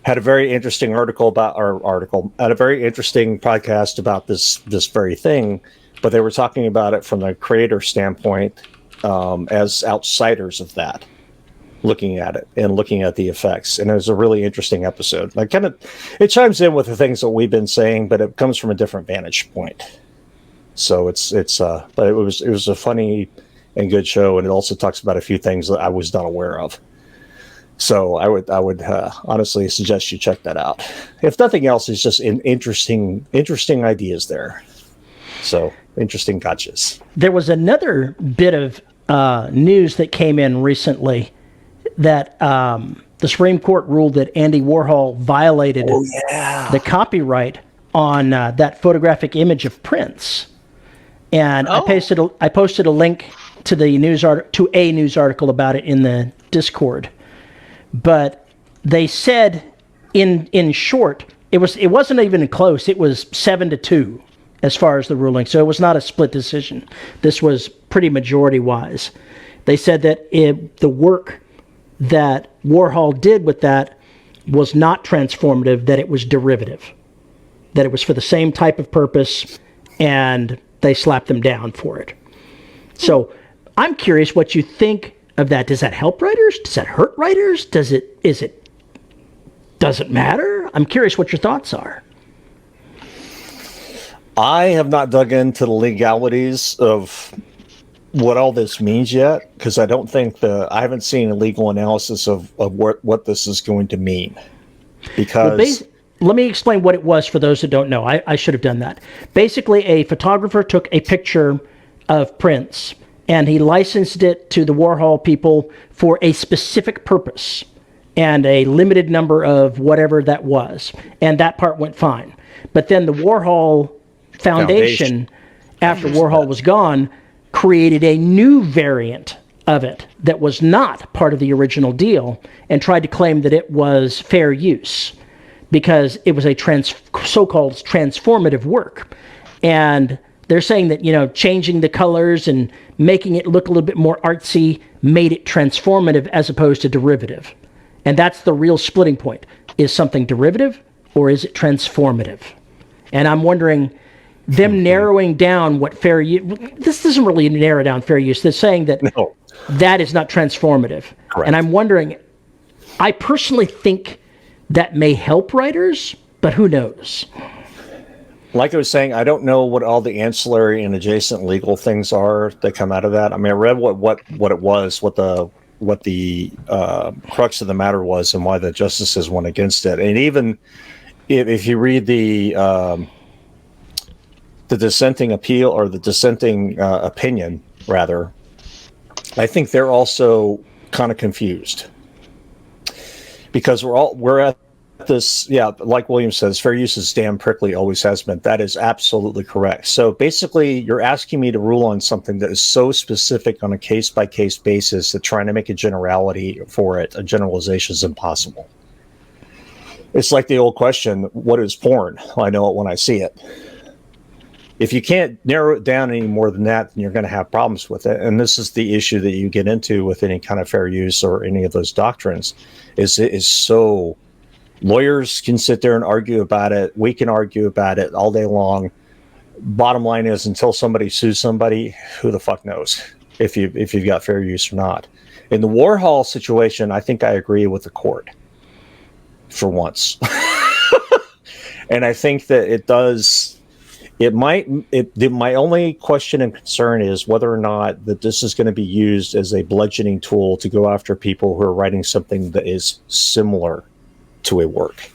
had a very interesting had a very interesting podcast about this very thing, but they were talking about it from the creator standpoint, as outsiders of that, looking at it and looking at the effects. And it was a really interesting episode. It chimes in with the things that we've been saying, but it comes from a different vantage point. So but it was a funny and good show. And it also talks about a few things that I was not aware of. So I would honestly suggest you check that out. If nothing else, it's just interesting ideas there. So interesting gotchas. There was another bit of news that came in recently that the Supreme Court ruled that Andy Warhol violated the copyright on that photographic image of Prince. And I posted a link to the news article about it in the Discord. But they said, in short, it wasn't even close. It was 7-2 as far as the ruling. So it was not a split decision. This was pretty majority-wise. They said that the work that Warhol did with that was not transformative, that it was derivative, that it was for the same type of purpose, and they slapped them down for it. So I'm curious what you think of that. Does that help writers? Does that hurt writers? Does it matter? I'm curious what your thoughts are. I have not dug into the legalities of what all this means yet, because I don't think I haven't seen a legal analysis of what this is going to mean. Because let me explain what it was for those that don't know. I should have done that. Basically, a photographer took a picture of Prince and he licensed it to the Warhol people for a specific purpose and a limited number of whatever that was. And that part went fine. But then the Warhol Foundation, after Warhol was gone, created a new variant of it that was not part of the original deal and tried to claim that it was fair use because it was a so-called transformative work. And they're saying that, changing the colors and making it look a little bit more artsy made it transformative as opposed to derivative. And that's the real splitting point. Is something derivative or is it transformative? And I'm wondering, them narrowing down what fair use... This doesn't really narrow down fair use. They're saying that that is not transformative. Correct. And I'm wondering, I personally think that may help writers, but who knows? Like I was saying, I don't know what all the ancillary and adjacent legal things are that come out of that. I mean, I read what it was, what the crux of the matter was, and why the justices went against it. And even if you read the dissenting appeal or the dissenting opinion, rather, I think they're also kind of confused because we're at this. Yeah, like William says, fair use is damn prickly, always has been. That is absolutely correct. So basically, you're asking me to rule on something that is so specific on a case-by-case basis that trying to make a generality for it, a generalization, is impossible. It's like the old question, what is porn? I know it when I see it. If you can't narrow it down any more than that, then you're going to have problems with it. And this is the issue that you get into with any kind of fair use or any of those doctrines, is it is so... Lawyers can sit there and argue about it. We can argue about it all day long. Bottom line is, until somebody sues somebody, who the fuck knows if you've got fair use or not. In the Warhol situation, I think I agree with the court for once. And I think that it does... My only question and concern is whether or not that this is going to be used as a bludgeoning tool to go after people who are writing something that is similar to a work.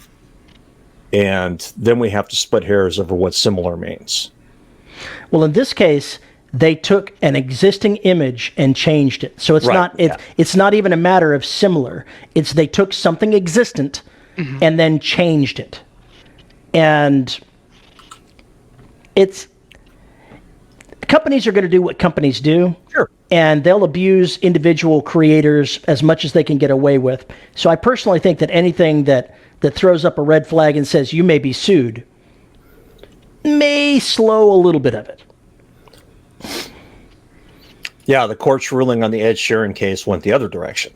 And then we have to split hairs over what similar means. Well, in this case, they took an existing image and changed it. So it's it's not even a matter of similar. It's they took something existent and then changed it. And companies are going to do what companies do. Sure. And they'll abuse individual creators as much as they can get away with. So I personally think that anything that throws up a red flag and says you may be sued may slow a little bit of it. Yeah, the court's ruling on the Ed Sheeran case went the other direction.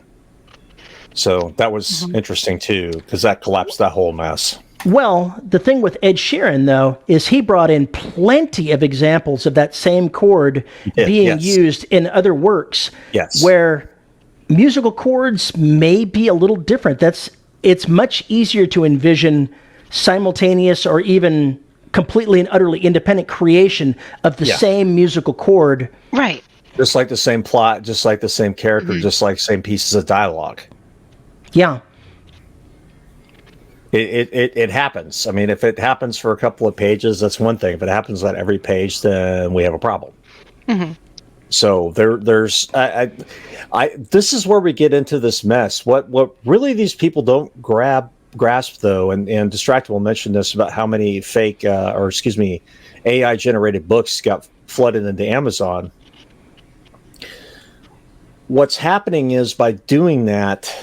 So that was interesting too, because that collapsed that whole mess. Well, the thing with Ed Sheeran, though, is he brought in plenty of examples of that same chord being used in other works where musical chords may be a little different. It's much easier to envision simultaneous or even completely and utterly independent creation of the same musical chord. Right. Just like the same plot, just like the same character, just like same pieces of dialogue. Yeah. It happens. I mean, if it happens for a couple of pages, that's one thing. If it happens on every page, then we have a problem. So there's this is where we get into this mess. What really these people don't grasp though, and Distractable mentioned this about how many fake AI generated books got flooded into Amazon. What's happening is by doing that,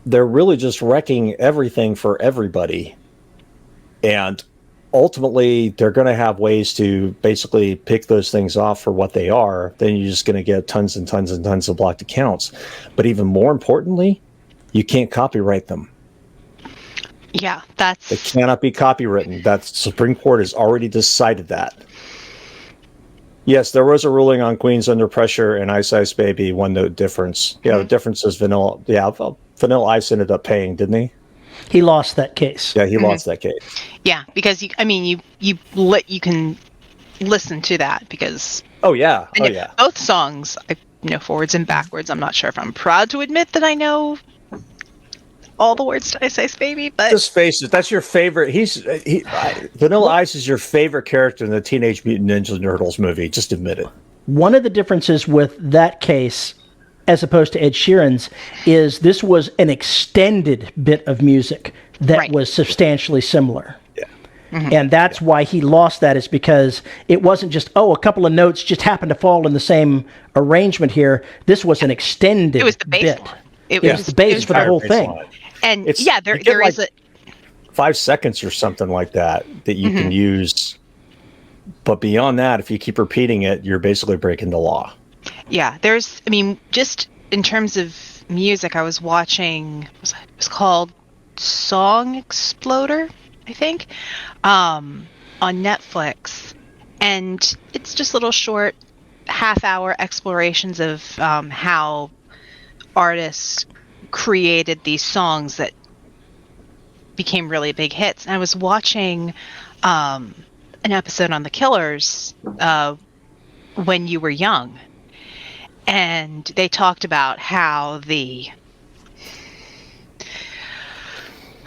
they're really just wrecking everything for everybody. And ultimately, they're going to have ways to basically pick those things off for what they are. Then you're just going to get tons and tons and tons of blocked accounts. But even more importantly, you can't copyright them. Yeah, they cannot be copywritten. That Supreme Court has already decided that. Yes, there was a ruling on Queens Under Pressure and Ice Ice Baby, one note difference. Yeah, the difference is Vanilla. Yeah, Vanilla Ice ended up paying, didn't he? He lost that case. Yeah, he lost that case. Yeah, because you can listen to that because. Oh yeah, both songs, I know forwards and backwards. I'm not sure if I'm proud to admit that I know all the words to Ice Ice Baby, but just face it. That's your favorite. Vanilla Ice is your favorite character in the Teenage Mutant Ninja Turtles movie. Just admit it. One of the differences with that case, as opposed to Ed Sheeran's, is this was an extended bit of music that was substantially similar. Yeah. Mm-hmm. And that's why he lost that, is because it wasn't just, a couple of notes just happened to fall in the same arrangement here. This was an extended bit. It was the bass line. It was the bass for the whole thing. Line. And there is a 5 seconds or something like that you can use. But beyond that, if you keep repeating it, you're basically breaking the law. Yeah, just in terms of music, I was watching, it was called Song Exploder, I think, on Netflix. And it's just little short half-hour explorations of how artists created these songs that became really big hits. And I was watching an episode on The Killers, When You Were Young. And they talked about how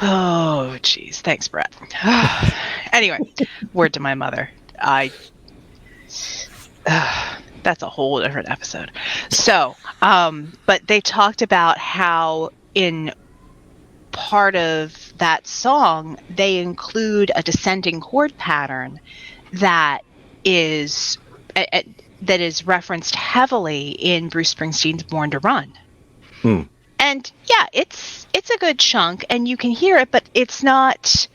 oh, geez. Thanks, Brett. Anyway, word to my mother. That's a whole different episode. So, but they talked about how in part of that song, they include a descending chord pattern that is referenced heavily in Bruce Springsteen's Born to Run. And yeah, it's a good chunk and you can hear it, but it's not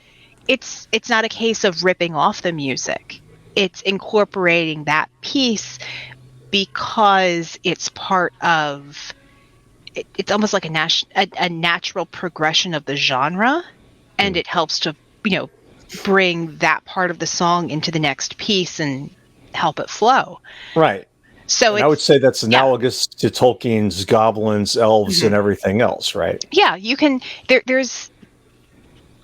a case of ripping off the music. It's incorporating that piece because it's part of it's almost like a natural progression of the genre, and it helps to bring that part of the song into the next piece and help it flow. Right. So I would say that's analogous to Tolkien's goblins, elves, and everything else, right? Yeah, you can. There's.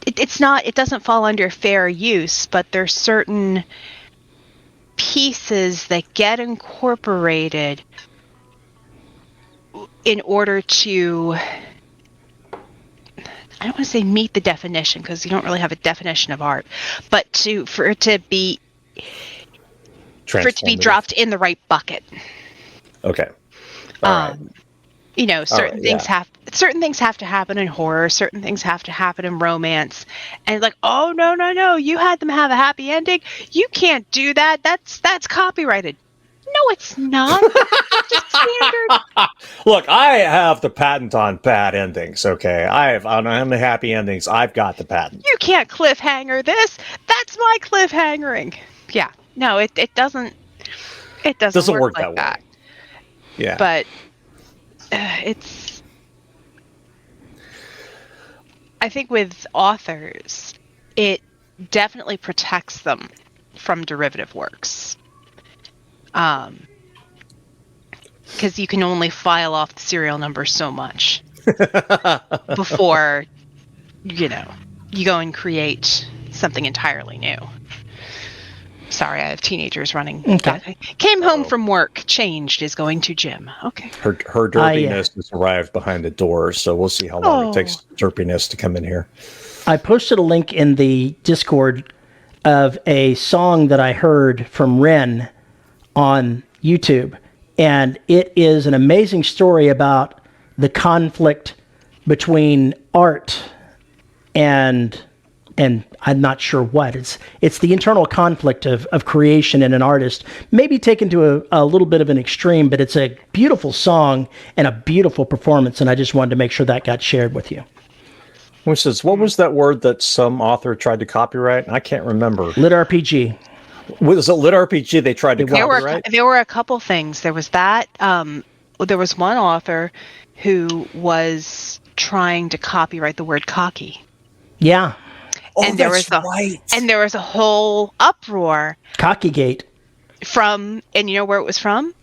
It's not. It doesn't fall under fair use, but there's certain pieces that get incorporated in order to. I don't want to say meet the definition because you don't really have a definition of art, but for it to be dropped in the right bucket. Okay. Certain things have to happen in horror, certain things have to happen in romance, and like, oh no, you had them have a happy ending. You can't do that. That's copyrighted. No, it's not. It's just standard. Look, I have the patent on bad endings. Okay, on the happy endings. I've got the patent. You can't cliffhanger this. That's my cliffhangering. Yeah, no, it doesn't. It doesn't work like that. Yeah, but it's. I think with authors, it definitely protects them from derivative works. Because you can only file off the serial number so much before, you go and create something entirely new. Sorry, I have teenagers running. Okay. Came home from work, changed, is going to gym. Okay. Her derpiness has arrived behind the door, so we'll see how long it takes derpiness to come in here. I posted a link in the Discord of a song that I heard from Ren on YouTube. And it is an amazing story about the conflict between art and I'm not sure what. It's the internal conflict of creation in an artist, maybe taken to a little bit of an extreme, but it's a beautiful song and a beautiful performance, and I just wanted to make sure that got shared with you. Which is, what was that word that some author tried to copyright? I can't remember. Lit RPG. Was it Lit RPG they tried to copyright? There were a couple things. There was that. There was one author who was trying to copyright the word cocky. Yeah. And there was a whole uproar. Cockygate. And you know where it was from?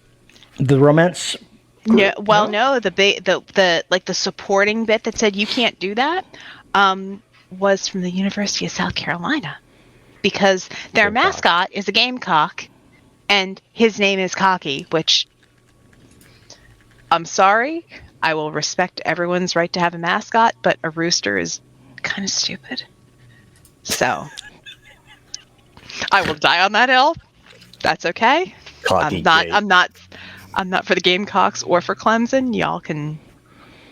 The romance. No, well, no, the supporting bit that said you can't do that was from the University of South Carolina, because their mascot is a gamecock, and his name is Cocky. Which, I'm sorry, I will respect everyone's right to have a mascot, but a rooster is kind of stupid. So I will die on that hill. That's okay. I'm not for the Gamecocks or for Clemson. Y'all can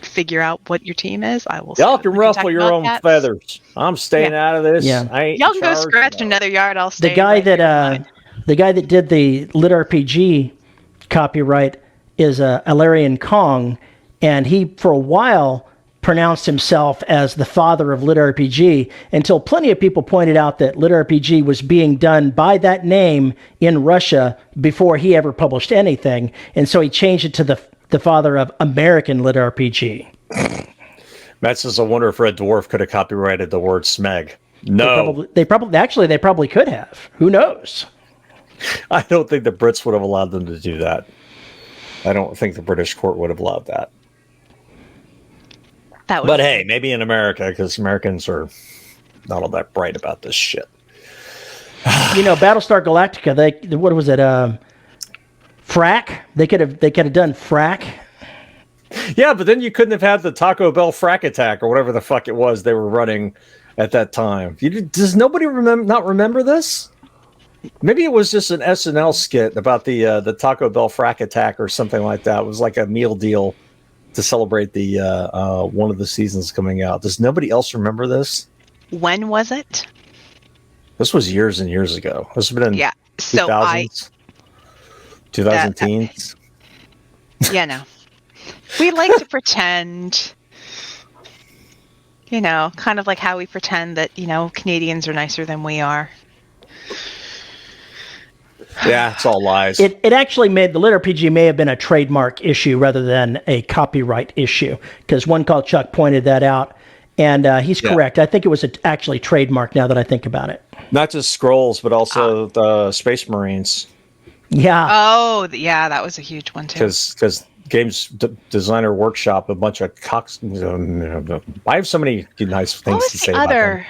figure out what your team is. I will. Y'all can ruffle your own feathers. I'm staying out of this. Yeah. Y'all can go scratch another yard. I'll stay. The guy that did the Lit RPG copyright is Alarian Kong, and he for a while pronounced himself as the father of Lit RPG until plenty of people pointed out that Lit RPG was being done by that name in Russia before he ever published anything. And so he changed it to the father of American Lit RPG. Matt says, I wonder if Red Dwarf could have copyrighted the word smeg. No. They probably could have. Who knows? I don't think the Brits would have allowed them to do that. I don't think the British court would have allowed that. But hey, maybe in America, because Americans are not all that bright about this shit. You know, Battlestar Galactica. What was it? Frack. They could have done frack. Yeah, but then you couldn't have had the Taco Bell frack attack or whatever the fuck it was they were running at that time. Does nobody remember this? Maybe it was just an SNL skit about the Taco Bell frack attack or something like that. It was like a meal deal to celebrate the one of the seasons coming out. Does nobody else remember this? When was it? This was years and years ago. This has been in 2000s, 2010s. Yeah, no. We like to pretend, kind of like how we pretend that, Canadians are nicer than we are. Yeah, it's all lies. It actually the Lit RPG may have been a trademark issue rather than a copyright issue, because one called Chuck pointed that out, and he's correct. I think it was actually trademark now that I think about it. Not just Scrolls, but also the Space Marines. Yeah. Oh, yeah, that was a huge one too. Because Games Designer Workshop, a bunch of cocks. I have so many nice things to say about them.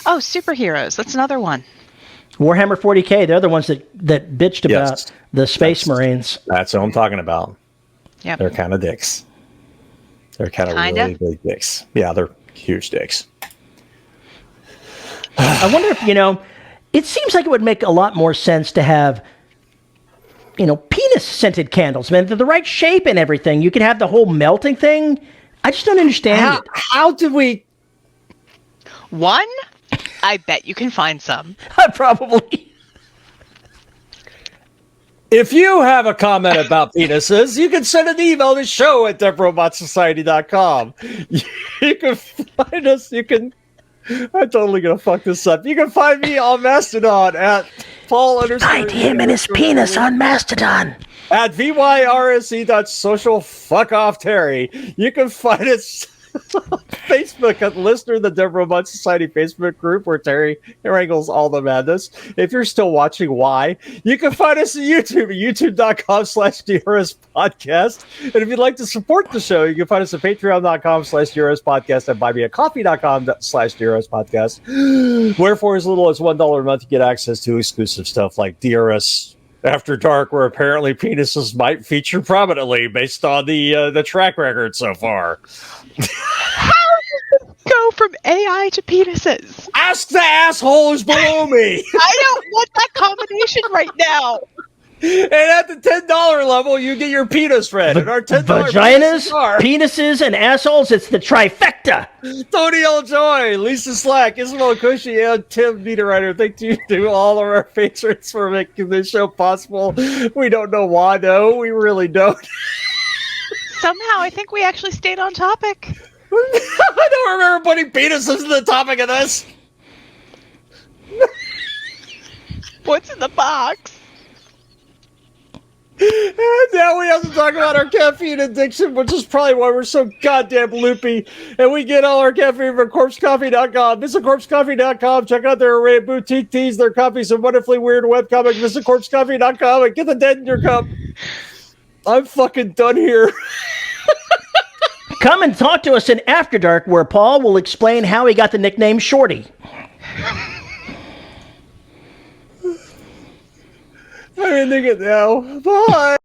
Oh, superheroes. That's another one. Warhammer 40K, they're the ones that bitched about the Space Marines. That's what I'm talking about. Yep. They're kind of dicks. They're kind of really big dicks. Yeah, they're huge dicks. I wonder if, it seems like it would make a lot more sense to have, penis-scented candles. Man, they're the right shape and everything. You could have the whole melting thing. I just don't understand it. How did we... One? I bet you can find some. Probably. If you have a comment about penises, you can send an email to show@deathrobotsociety.com. You can find us. I'm totally going to fuck this up. You can find me on Mastodon at Paul _ Find him and his penis on Mastodon. At vyrse.social. Fuck off, Terry. You can find us Facebook at Listener, the Death Robot Society Facebook group where Terry wrangles all the madness. If you're still watching, why? You can find us on YouTube at youtube.com/DRS Podcast. And if you'd like to support the show, you can find us at patreon.com/DRS Podcast and buymeacoffee.com/DRS Podcast. Where for as little as $1 a month, you get access to exclusive stuff like DRS After Dark, where apparently penises might feature prominently based on the track record so far. How did it go from AI to penises? Ask the asshole who's below me. I don't want that combination right now. And at the $10 level, you get your penis read. And our $10 vaginas, penises, and assholes. It's the trifecta. Tony L. Joy, Lisa Slack, Isabel Cushy, and Tim Niederreiter. Thank you to all of our patrons for making this show possible. We don't know why, though. We really don't. Somehow, I think we actually stayed on topic. I don't remember putting penises in the topic of this. What's in the box? And now we have to talk about our caffeine addiction, which is probably why we're so goddamn loopy. And we get all our caffeine from corpsecoffee.com. Visit corpsecoffee.com. Check out their array of boutique teas, their copies of wonderfully weird webcomic. Visit corpsecoffee.com and get the dead in your cup. I'm fucking done here. Come and talk to us in After Dark, where Paul will explain how he got the nickname Shorty. I'm ending it now. Bye.